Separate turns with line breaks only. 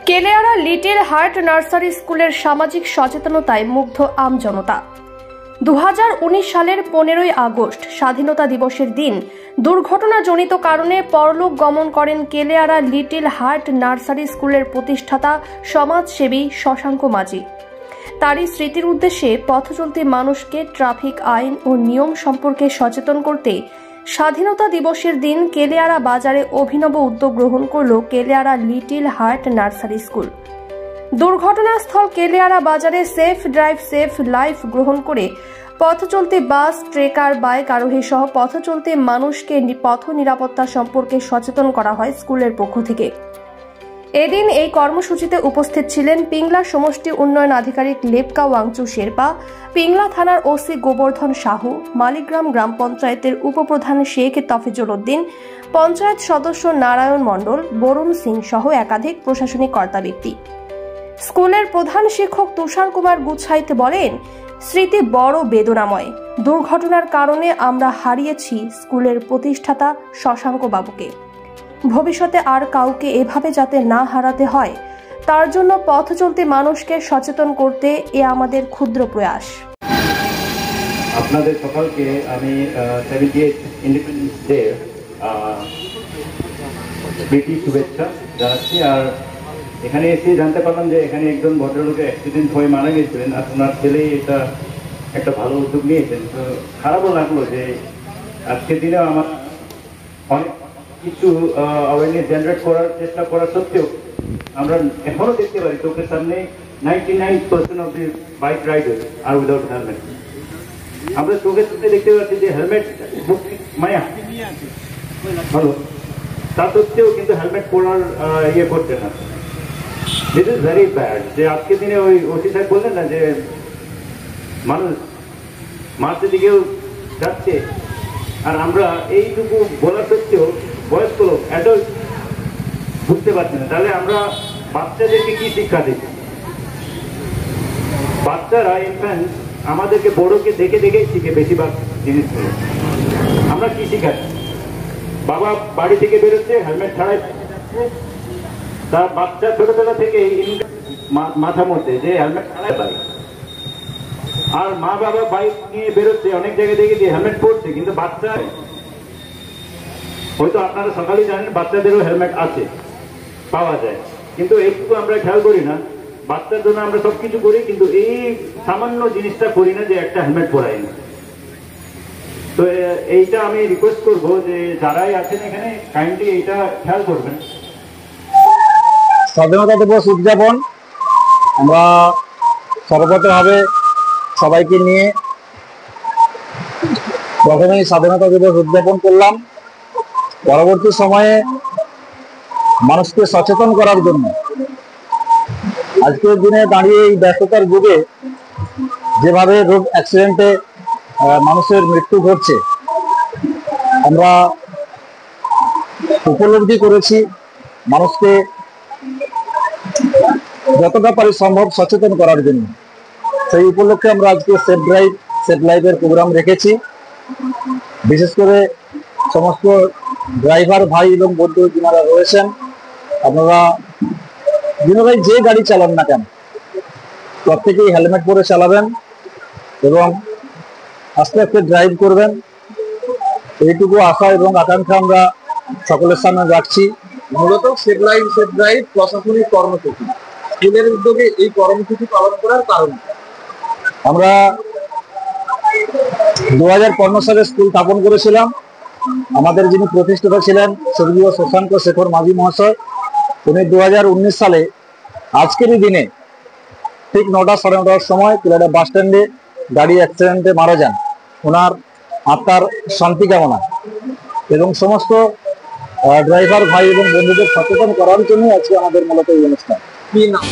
কেলেয়ারা little heart nursery স্কুলের সামাজিক সচেতনতায় মুগ্ধ আমজনতা। 2019 সালের 15ই আগস্ট স্বাধীনতা দিবসের দিন দুর্ঘটনাজনিত কারণে পরলোক গমন করেন কেলেয়ারা লিটল হার্ট নার্সারি স্কুলের প্রতিষ্ঠাতা সমাজসেবী শশাঙ্ক মাঝি। তারই স্মৃতির উদ্দেশ্যে পথচলতি মানুষকে ট্রাফিক আইন ও নিয়ম সম্পর্কে সচেতন করতে স্বাধীনতা দিবসের দিন কেলেয়ারা বাজারে অভিনব উদ্যোগ গ্রহণ করল কেলেয়ারা লিটল হার্ট নার্সারি স্কুল। দুর্ঘটনাস্থল কেলেয়ারা বাজারে সেফ ড্রাইভ সেফ লাইফ গ্রহণ করে পথচলতি বাস, ট্রেকার, বাইক আরোহী সহ পথচলতি মানুষকে পথ নিরাপত্তা সম্পর্কে সচেতন করা হয় স্কুলের পক্ষ থেকে। এদিন এই কর্মসূচিতে উপস্থিত ছিলেন পিংলা সমষ্টি উন্নয়ন আধিকারিক লেপকা ওয়াংচু শেরপা, পিংলা থানার ওসি গোবর্ধন সাহু, মালিগ্রাম গ্রাম পঞ্চায়েতের উপপ্রধান শেখ তফিজুল উদ্দিন, পঞ্চায়েত সদস্য নারায়ণ মণ্ডল, বরুণ সিং সহ একাধিক প্রশাসনিক কর্তা ব্যক্তি। স্কুলের প্রধান শিক্ষক তুষার কুমার গুছাইতে বলেন, স্মৃতি বড় বেদনাময়। দুর্ঘটনার কারণে আমরা হারিয়েছি স্কুলের প্রতিষ্ঠাতা শশাঙ্ক বাবুকে। ভবিষ্যতে আর কাউকে এভাবে যাতে না হারাতে হয় তার জন্য পথ চলতি মানুষকে সচেতন করতে এ আমাদের ক্ষুদ্র প্রয়াস।
আপনাদের সকলকে আমি 78 ইন্ডিপেন্ডেন্স ডে প্রীতি শুভেচ্ছা জানাচ্ছি। আর এখানে এসে জানতে পারলাম যে এখানে একজন ভদ্রলোকের অ্যাক্সিডেন্ট হয়ে মারা গেছিলেন, আর ওনার ছেলে এটা একটা ভালো উদ্যোগ নিয়েছেন। তো খারাপও লাগলো যে আজকের দিনে আমার অনেক কিছু অ্যাওয়ারনেস জেনারেট করার চেষ্টা করা সত্ত্বেও আমরা এখনো দেখতে পারি চোখের সামনে 99% অফ দি বাইক রাইডার আর উইদাউট হেলমেট। আমরা চোখের সামনে দেখতে পাচ্ছি যে হেলমেট মায়া ভালো, তা সত্ত্বেও কিন্তু হেলমেট পরার ইয়ে করছে না। This is very bad. যে আজকের দিনে ওই ওসি সাহেব বললেন না যে মানুষ মার্চের দিকেও যাচ্ছে, আর আমরা এইটুকু বলা সত্ত্বেও বয়স্ক লোক অ্যাডাল্ট বুঝতে পারছি না। তাহলে আমরা বাচ্চাদেরকে কি শিক্ষা দিচ্ছি? বাচ্চারা ইনফ্যান্ট আমাদেরকে বড়কে দেখে দেখেই শিখে বেশিরভাগ জিনিসগুলো। আমরা কি শিখাচ্ছি? বাবা বাড়ি থেকে বেরোচ্ছে হেলমেট ছাড়াই, তার বাচ্চা ছোটবেলা থেকে মাথার মধ্যে যে হেলমেট ছাড়াই বাইক, আর মা বাবা বাইক নিয়ে বেরোচ্ছে অনেক জায়গায় দেখে যে হেলমেট পড়ছে, কিন্তু বাচ্চা হয়তো আপনারা সকালেই জানেন বাচ্চাদেরও হেলমেট আছে, পাওয়া যায়, কিন্তু এইটুকু আমরা খেয়াল করি না। বাচ্চার জন্য আমরা সবকিছু করি, কিন্তু এই সামান্য জিনিসটা করি না যে একটা হেলমেট পরাই না। তো এইটা আমি রিকোয়েস্ট করবো যে যারাই আছেন এখানে কাইন্ডলি এইটা খেয়াল করবেন।
স্বাধীনতা দিবস উদযাপন আমরা সর্বতভাবে সবাইকে নিয়ে প্রথমেই স্বাধীনতা দিবস উদযাপন করলাম। পরবর্তী সময়ে মানুষকে সচেতন করার জন্য আজকের দিনে দাঁড়িয়ে এই ব্যস্ততার যুগে যেভাবে রোড অ্যাক্সিডেন্টে মানুষের মৃত্যু ঘটছে, আমরা উপলব্ধি করেছি মানুষকে যতটা পারি সম্ভব সচেতন করার জন্য। সেই উপলক্ষে আমরা আজকে সেফ ড্রাইভ সেফ লাইফের প্রোগ্রাম রেখেছি। বিশেষ করে সমস্ত ড্রাইভার ভাই এবং বন্ধু যারা রয়েছেন, আপনারা দিনরাই যে গাড়ি চালান না কেন প্রত্যেকেই হেলমেট পরে চালাবেন এবং আস্তে আস্তে ড্রাইভ করবেন। এইটুকু আশা এবং আকাঙ্ক্ষা আমরা সকলের সামনে রাখছি।
মূলত সেফ লাইফ সেফ ড্রাইভ প্রশাসনিক কর্মসূচি, স্কুলের উদ্যোগে এই কর্মসূচি পালন করার কারণ
আমরা 2015 সালে স্কুল স্থাপন করেছিলাম। আমাদের যিনি প্রতিষ্ঠাতা ছিলেন স্বর্গীয় শশাঙ্ক শেখর মাঝি মহাশয়, উনি 2019 সালে আজকেরই দিনে ঠিক 9টা সাড়ে 9টার সময় কেলেয়ারা বাস স্ট্যান্ডে গাড়ি অ্যাক্সিডেন্টে মারা যান। ওনার আত্মার শান্তি কামনা এবং সমস্ত ড্রাইভার ভাই এবং বন্ধুদের সচেতন করার জন্য আজকে আমাদের মূলত এই অনুষ্ঠান।
কি নাম?